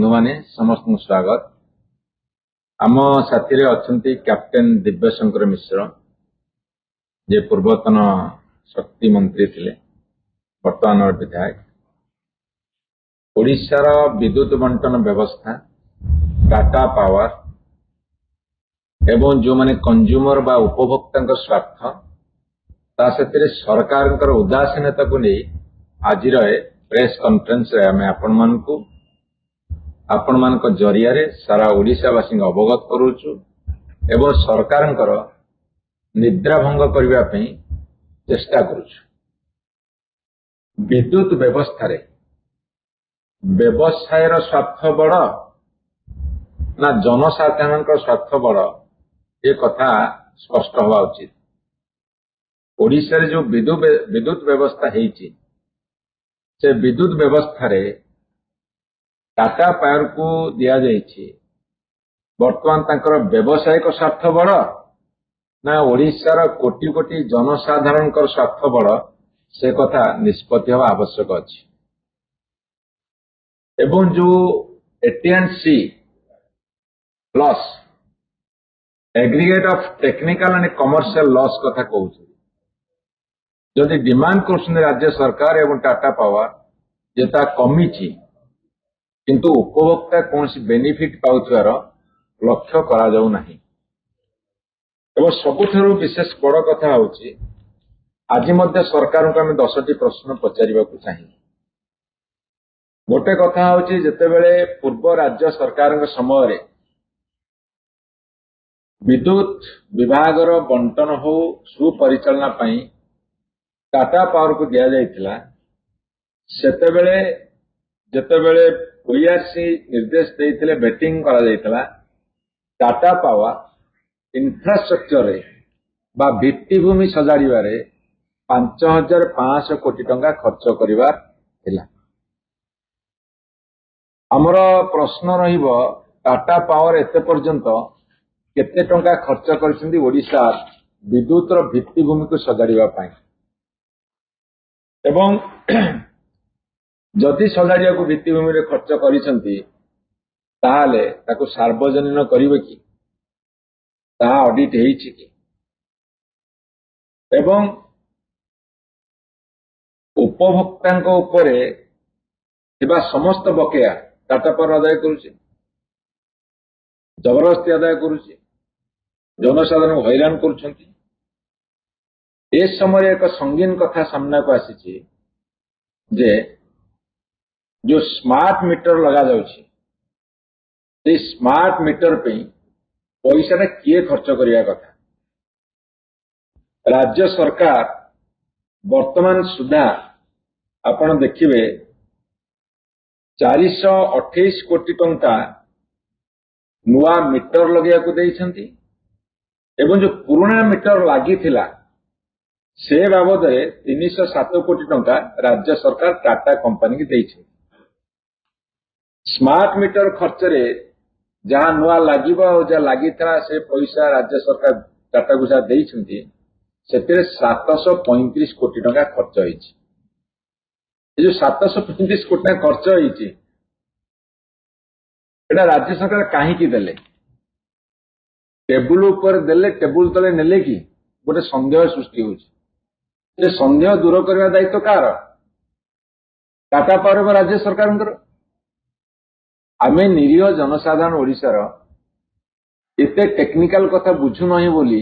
बंधु समस्त स्वागत। आम साथी अच्छा कैप्टेन दिव्यशंकर मिश्र जे पूर्वतन शक्ति मंत्री थे वर्तमान विधायक। ओडिशार विद्युत बंटन व्यवस्था टाटा पावर एवं जो माने कंज्यूमर बा उपभोक्ता स्वार्थ ता से सरकार उदासीनता को नहीं आज प्रेस कॉन्फ्रेंस रे आमे आपण मान जरिया सारा ओडिशावासी अवगत करूचु एवं सरकार निद्रा भंग करने चेष्टा करुचु। विद्युत व्यवस्था रे व्यवसाय स्वार्थ बड़ ना जनसाधारण स्वार्थ बड़ ये कथा स्पष्ट हवा उचित। ओडिशा रे जो विद्युत व्यवस्था हेची से विद्युत व्यवस्था रे टाटा पावर को दिया जाइए बर्तमान तांकर व्यवसायिक स्वार्थ बड़ ना ओडिशार कोटी कोटी जनसाधारण स्वार्थ बड़ से कथा निष्पत्ति हवा आवश्यक अछि। एवं जो AT and C loss aggregate of technical and commercial loss कथा कहूँ जदि डिमांड कर राज्य सरकार एवं टाटा पावर जेता कमी किंतु उपभोक्ता कौन बेनिफिट पाउथार लक्ष्य करा जाऊ नहीं। एवं सबुठारु विशेष बड़ कथा होची आज मध्य सरकार को आम 10टी प्रश्न पचारिबा को चाहिए। गोटे कथा होची जेतेबेले पूर्व राज्य सरकार समय विद्युत विभाग बंटन हो सुपरिचालना पई टाटा पावर को दिया जाइथिला सेतेबेले जेतेबेले ओईआरसी निर्देश देइथिले बेटिंग करा जाइथिला टाटा पावर इंफ्रास्ट्रक्चर रे बा भित्तिभूमि सजाड़िबारे 5500 कोटी टंका खर्च करिबार थिला। हमर प्रश्न रहिबो टाटा पावर एते पर्यंत केते टंका खर्च करछन्ती ओडिशा विद्युत रो भित्तिभूमि को सजाड़िबा पई एवं जदि सजाड़िया को भित्तिभूमि रे खर्च करिसंती ताहाले ताको सार्वजनीन करिवे कि ताहा ऑडिट हेइछि कि एवं उपभोक्तांको उपरे थिबा समस्त बकेया टाटा पावर आदाय करूछि जबरदस्ती आदाय करूछि जनसाधारण हैरान करूछंती। ए समय एक संगीन कथा सामना को आसीछि जे जो स्मार्ट मीटर लगा जाउछि से स्मार्ट मीटर पे पैसा किए खर्च करिया कथा। राज्य सरकार वर्तमान सुधा आपण देखिबे 428 कोटी टंका नुआ मीटर लगेया को देइछंती एवं जो पुराना मीटर लागि थिला से बाबद 307 कोटी टंका राज्य सरकार टाटा कंपनी की देइछे। स्मार्ट मीटर खर्च रे जहां नुआ लागिबा और जहां लागिथला से पैसा राज्य सरकार टाटा को जहां देइछंती सेते 735 कोटी टंका खर्च होइछि। ए जो 735 कोटी टंका खर्च होइछि एटा राज्य सरकार काहे की देले टेबुल ऊपर देले टेबुल तले नेले कि गोटे संदेह सृष्टि होइछि। ए संदेह दूर करबा दायित्व कार टाटा पावर राज्य सरकार आमे निरीह जनसाधारण ओडिशार एते टेक्निकल कथा बुझु नहीं बोली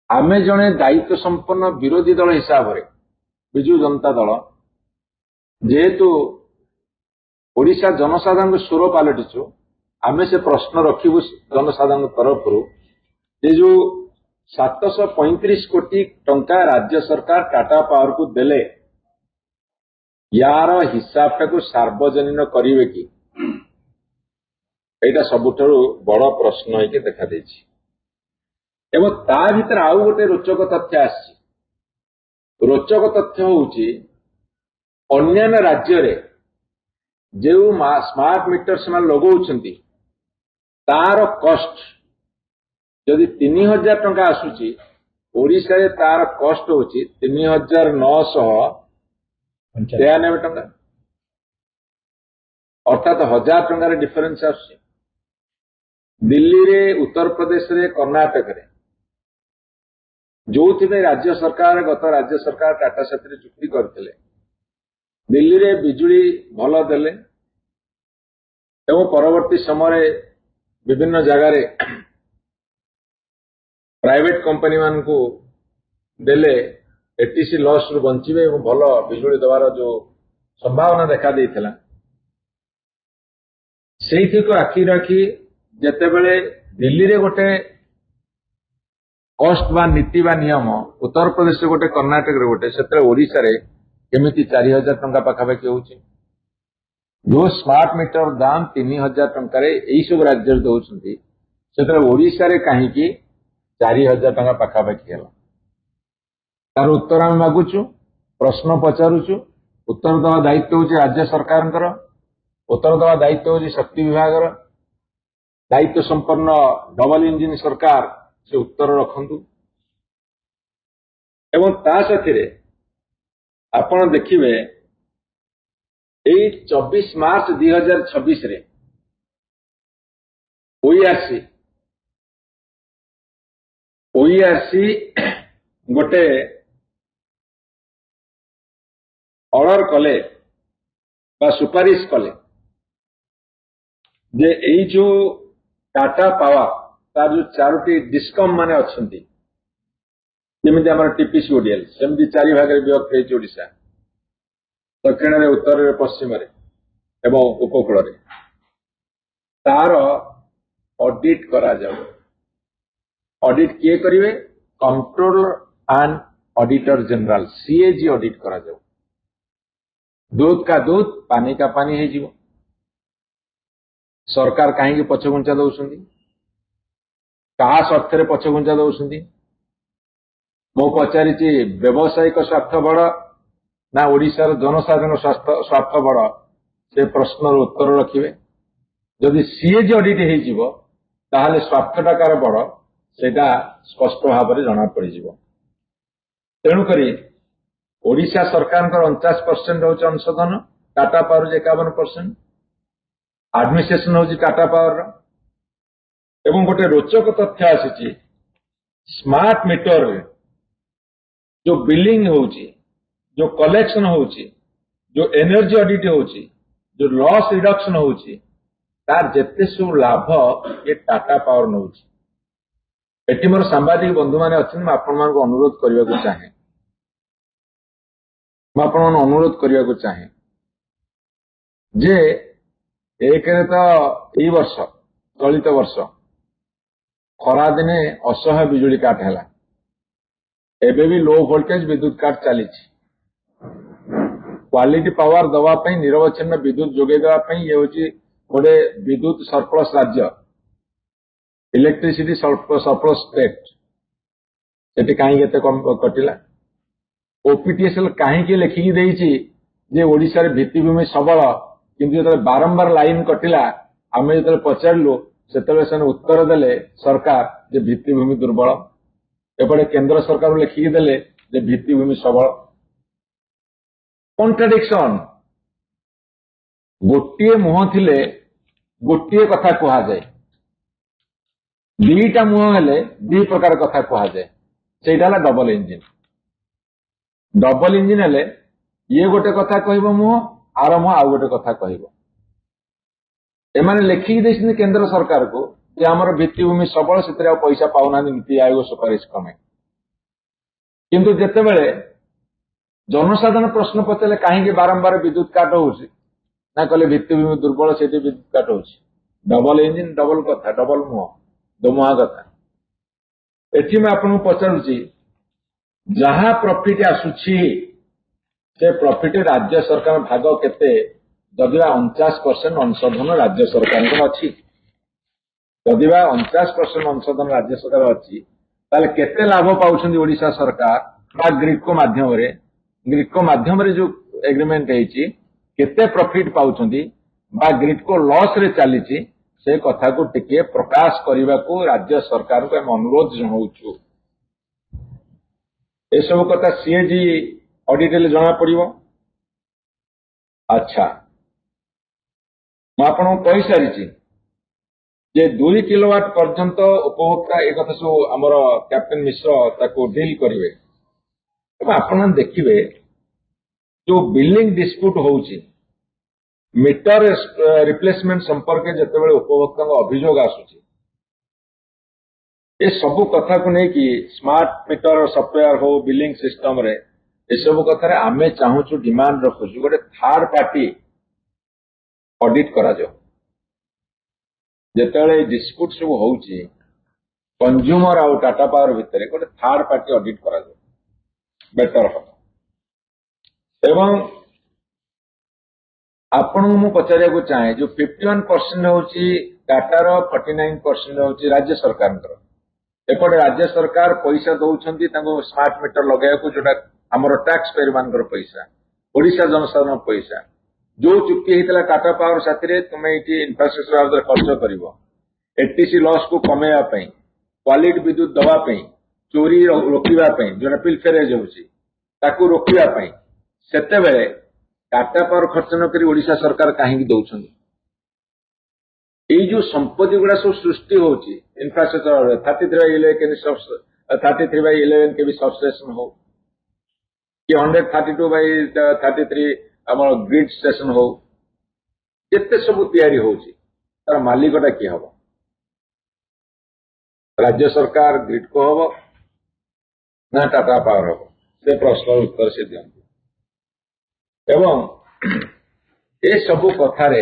आमे जने दायित्व संपन्न विरोधी दल हिसाब रे बिजु जनता दल जेहेतु ओडिशा जनसाधारण स्वर पालटिछु आमे से प्रश्न रखिबु जनसाधारण तरफ जे जो 735 कोटी टंका राज्य सरकार टाटा पावर को देले यार हिसाब टाकू सार्वजनीन करिवे कि एटा सबुठारु बड़ प्रश्न होइके देखा देछि। एवं ता भीतर आउ गोटे रोचक तथ्य आछि। रोचक तथ्य होउछि अन्य राज्य रे जो स्मार्ट मीटर से लगौछंती तार कॉस्ट यदि 3000 टंका आसुची ओडिशा रे तार कॉस्ट होउछि 3993 टंका अर्थात 1000 टंकार डिफरेन्स आसुछि दिल्ली रे उत्तर प्रदेश रे कर्नाटक रे जो राज्य सरकार गत राज्य सरकार टाटा साथी चुक्ति करते दिल्ली रे बिजुली भल देले एवं परवर्ती समय विभिन्न जगार प्राइवेट कंपनी मान को देले एटीसी लॉस रु बंचिबे एवं भल बिजुली देवार जो संभावना देखा देइथिला सेठी को आखि रखी जेतेबेले दिल्ली रे गोटे कॉस्ट बा नीति बा नियम उत्तर प्रदेश गोटे कर्नाटक रे गोटे सेते ओडिसा रे केमिति 4000 टंका पाखापाखि होउछि जो स्मार्ट मीटर दाम 3000 टंका रे एई सब राज्य रे दउछंती सेते ओडिसा रे काहे कि 4000 टंका पाखापाखि होला तार उत्तर हम मागुछु प्रश्न पचारुछु उत्तर दवा दायित्व होछि राज्य सरकारଙ୍କର उत्तर दवा दायित्व होछि शक्ति विभाग रो दायित्व संपन्न डबल इंजिन सरकार से उत्तर रखंतु एवं ता साथी आपण देखिबे एई 24 मार्च 2026 रे ओईआरसी गोटे ऑर्डर कले बा सुपारिश कले जे एई जो टाटा पावर तार जो 4टी डिस्कम माने अच्छी जमी आम टीपीसी ओडीएल सेमती 4 भाग में विभक्त होती ओडिशा दक्षिण में उत्तर में पश्चिम एवं उपकूल तार ऑडिट करा जाऊ ऑडिट किए करिवे controller and auditor general CAG audit करा जाऊ दूध का दूध पानी का पानी है जीव सरकार कहीं पछघुंचा दौरान क्या स्वार्थ पछघुंचा दौरान मु पचारि व्यावसायिक स्वार्थ बड़ ना ओडिशार जनसाधारण स्वार्थ बड़ से प्रश्न उत्तर रखिए जदि सीएजी ऑडिट हो ताहले स्वार्थटा कार बड़ सेटा स्पष्ट भाव में जना पड़ तेणुक ओडिशा सरकार 49% होची अंशधन टाटा पावर 51% एडमिनिस्ट्रेशन होची टाटा पावर एवं गोटे रोचक तथ्य आसी स्मार्ट मीटर जो बिलिंग होची जो कलेक्शन होची जो एनर्जी ऑडिट होची जो लॉस रिडक्शन होची तार जेते सब लाभ ये टाटा पावर नौची एटी मोर सांबादिक बंधु माने अच्छे आपण मान को अनुरोध करने को चाहे अनुरोध करने को चाहे जे एक तो यही वर्ष चलित वर्ष खरा दिने असह्य बिजुली काट है एबे भी लो वोल्टेज विद्युत काट चली क्वालिटी पावर दवाई निरवच्छिन्न विद्युत जोगे देवाई ये हूँ गोटे विद्युत सरप्लस राज्य इलेक्ट्रिसिटी सरप्लस स्टेट से कहीं कटिला ओपीटीएसएल कहीं लिखिकी देइछि जे ओडिशा रे भित्तिभूमि सबल किंतु जो बारंबार लाइन कटिला आम जो पचारू से उत्तर देले सरकार जे भित्तिभूमि दुर्बल एपटे केंद्र सरकार लिखिकी देले जे भित्तिभूमि सबल कॉन्ट्राडिक्शन गोटे मुह थिले गोटे कथा कह जाए दीटा मुह हेले दी प्रकार कथा कह जाए सेटा डबल इंजिन हेले ये गोटे कथा कहबो मुह आर मुह आउ गोटे कथा कहबो एमाने लिखिकी देइछन केंद्र सरकार को जे हमर भित्तिभूमि सबल से पैसा पाउना नीति आयोग सुपारिश कमे किंतु जेतेबेले जनसाधारण प्रश्न पचारे कहीं बारंबार विद्युत काट होउछि ना कहले भित्तिभूमि दुर्बल से विद्युत काट होउछि डबल इंजिन डबल कथा डबल मुह दोमुहा कथा एठी मैं आपन पचारुछि जहां प्रॉफिट आसुछि से प्रॉफिट राज्य सरकार भाग केते जदिवा 49% अंशधन राज्य सरकार अच्छी जदिवा 49% अंशधन राज्य सरकार अच्छी ताले केते लाभ पाउछन्ती ओडिशा सरकार बा ग्रिडको माध्यम रे जो एग्रीमेंट हेछि केते प्रॉफिट पाउछन्ती बा ग्रिडको लॉस रे चलीछि से कथा को टिके प्रकाश करने को राज्य सरकार को हम अनुरोध जनाऊँ ये सब कथा सीएजी ऑडिट जना पड़ो अच्छा आपको कही सारी जे 2 किलोवाट पर्यंत उपभोक्ता एक कथा सब आमर कैप्टेन मिश्र ताको डील करेंगे। आपण देखिए जो बिलिंग डिस्प्यूट होउची मीटर रिप्लेसमेंट संपर्क जिते उपभोक्ता अभियोग आसूची ये सब कथा को लेकिन स्मार्ट मीटर सॉफ्टवेयर हो बिलिंग सिस्टम रे ये सब कथा आमे चाहूचु डिमांड रखुचु गोटे थर्ड पार्टी ऑडिट करा जाओ जिते डिस्प्यूट सब होउची कंज्यूमर आउ टाटा पावर भितर गोटे थर्ड पार्टी ऑडिट करा जाओ बेटर हम एवं आपण मु पचारिया चाहे जो 51% होची टाटार 49% होची राज्य सरकार एपटे राज्य सरकार पैसा दौरान स्मार्ट मीटर लगे जोटा आमर टैक्स पेयर मान पैसा ओडिशा जनसाधारण पैसा जो चुक्ति होता टाटा पावर साथी तुम्हें ये इंफ्रास्ट्रक्चर खर्च कर एटीसी लॉस को कमेवाई क्वालिटी विद्युत दवाई चोरी रोकवाई जो पिल फेरेज होती रोकवाई से टाटा पावर खर्च न करी ओडिशा सरकार कहीं दौरान ये जो संपत्ति गुड़ा सब सृष्टि होची इंफ्रास्ट्रक्चर 33/11 के भी सबस्टेशन हो कि 132/33 आम ग्रिड स्टेशन हो जिते सब तैयारी होची तार मालिकटा किए हम राज्य सरकार ग्रिड को हम ना टाटा पावर हम से प्रश्न उत्तर से दिखते एवं ये सब कथार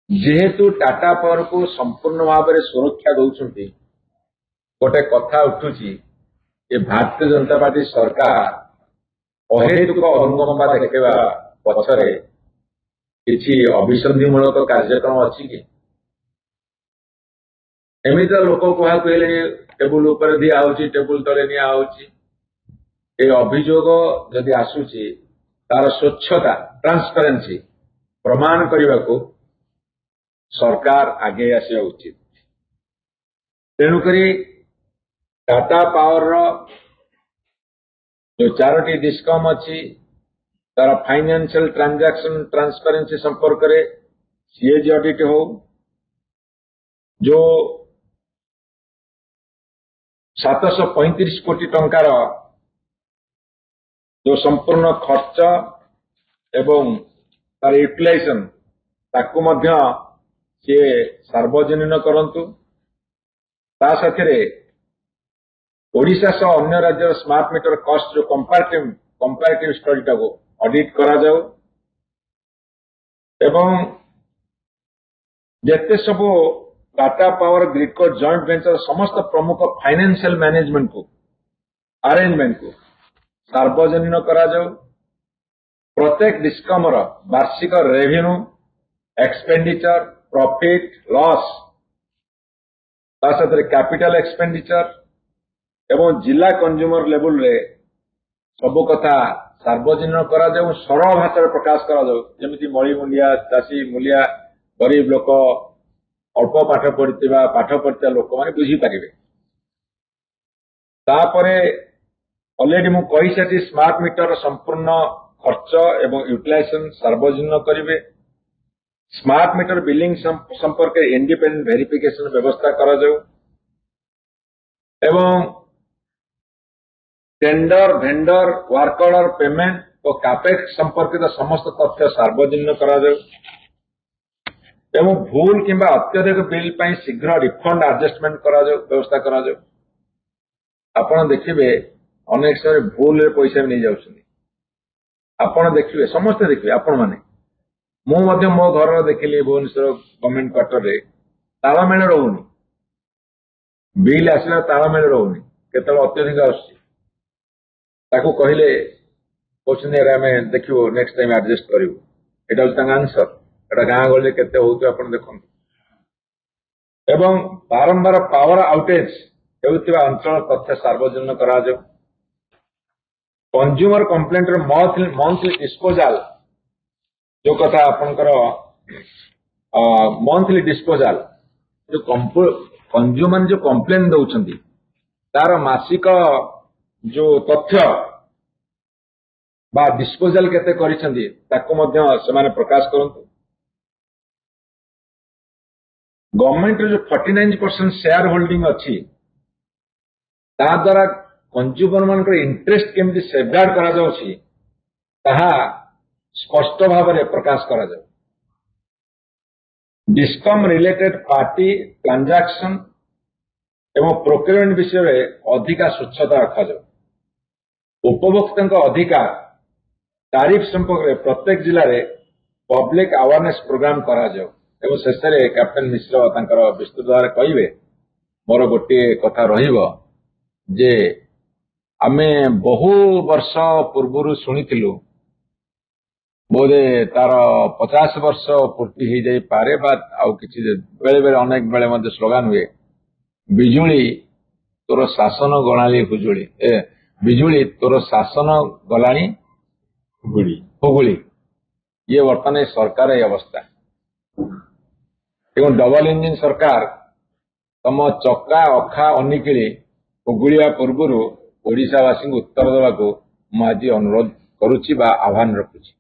जेहेतु टाटा पावर को संपूर्ण भाव में सुरक्षा दौरान गोटे कथा उठुची ये भारतीय जनता पार्टी सरकार अहेतुक अनुकंपा देखा पछरे किसी अभिसंधिमूलक कार्यक्रम अच्छी कि एमती लोक क्या कहले टेबुल उपर दिया टेबुल तले निया ये अभियोग जदि आसूची तार स्वच्छता ट्रांसपेरेंसी प्रमाण करने को सरकार आगे आसा उचित तेणुक टाटा पावर जो 4टी डिस्कम अच्छी तार फाइनेंशियल ट्रांजैक्शन ट्रांसपेरेंसी संपर्क में सीएजी ऑडिट हो जो 735 कोटी टंकार जो संपूर्ण खर्च एवं तार यूटिलाइजेशन ताकू मध्य सी सार्वजनीन करंतु ता साथे ओडिशा सह अन्य राज्य स्मार्ट मीटर कॉस्ट जो कंपैरेटिव स्टडी को ऑडिट करा जाओ एवं जेते सब टाटा पावर ग्रिड को जॉइंट वेंचर समस्त प्रमुख फाइनेंशियल मैनेजमेंट को अरेंजमेंट को सार्वजनीन करा जाओ प्रत्येक डिस्कमर वार्षिक revenue expenditure profit loss capital expenditure एवं जिला कंज्यूमर लेवल रे सब कथा सार्वजनीन करा जाऊ सरल भाषा प्रकाश करा जाऊ जेमिति मळी मुंडिया चाषी मूलिया गरीब लोक अल्प पाठ पढ़िया लोक मैंने बुझी पारे तापरे ऑलरेडी मु कही सारी स्मार्ट मीटर संपूर्ण खर्च एवं यूटिलाइजेशन सार्वजनीन करेंगे स्मार्ट मीटर बिलिंग संपर्क इंडिपेंडेंट वेरिफिकेशन व्यवस्था करा जाऊ एवं tender vendor work order payment और कैपेक्स संपर्कित समस्त तथ्य सार्वजनीन करा जाऊ एवं भूल किंबा अत्यधिक बिल पर शीघ्र रिफंड एडजस्टमेंट करा जाऊ व्यवस्था करा जाऊ आपण देखिए अनेक समय भूल रे पैसा नहीं जाउछनी आपण देखिए समस्त देखिए आपण माने मो घर देखिली भुवनेश्वर गवर्नमेंट क्वार्टर रे तालमेल रोनी बिल आसला तालमेल रोनी केतल अत्यधिक आसु कहले आम देखो नेक्स्ट टाइम एडजस्ट करूँ यहाँ आंसर एटा गाँ गले केते होउतो आपण देखंतु एवं बारंबार पावर आउटेज हेउतिबा अंचल तथ्य सार्वजनीन करा जाऊ कंज्यूमर कंप्लेंट मंथली डिस्पोजल जो कथा आपनकर मंथली डिस्पोजल जो कंज्यूमर जो कंप्लेन दउछंती तार मासिक जो तथ्य बा डिस्पोजल केते करिसंती ताको मध्य सेमाने प्रकाश करंतु गवर्नमेंट जो 49% शेयर होल्डिंग अच्छी ता द्वारा कंज्यूमर मान इंटरेस्ट केमती सेफगार्ड करा जाउछि ताहा स्पष्ट भाव में प्रकाश करा जाउ। डिस्कम रिलेटेड पार्टी ट्रांजैक्शन एवं प्रोक्योरमेंट विषय में अधिका स्वच्छता रखा जाउ। उपभोक्ता अधिकार तारीफ संपर्क में प्रत्येक जिले में पब्लिक अवेयरनेस प्रोग्राम करा जाउ। एवं शेष में कैप्टेन मिश्र तांकर विस्तृत भाव कहिबे। मोर गोटे कथा रहिबो जे आमे बहु वर्ष पूर्व शुणिथिलु बोधे तार 50 वर्ष पूर्ति हो जाई पारे बा आउ किछि बेले बेले अनेक बेले मध्य स्लोगान हुए बिजुली तोर शासन गणाली हुजुली बिजुली तोर शासन गलाणी हुगुली ये वर्तमान सरकार ये अवस्था एवं डबल इंजिन सरकार तम चक्का अखा अनिकिली हुगुलिया पूर्व ओडिशावासी उत्तर देवाक आज अनुरोध करुच्ची बा आह्वान रखुची।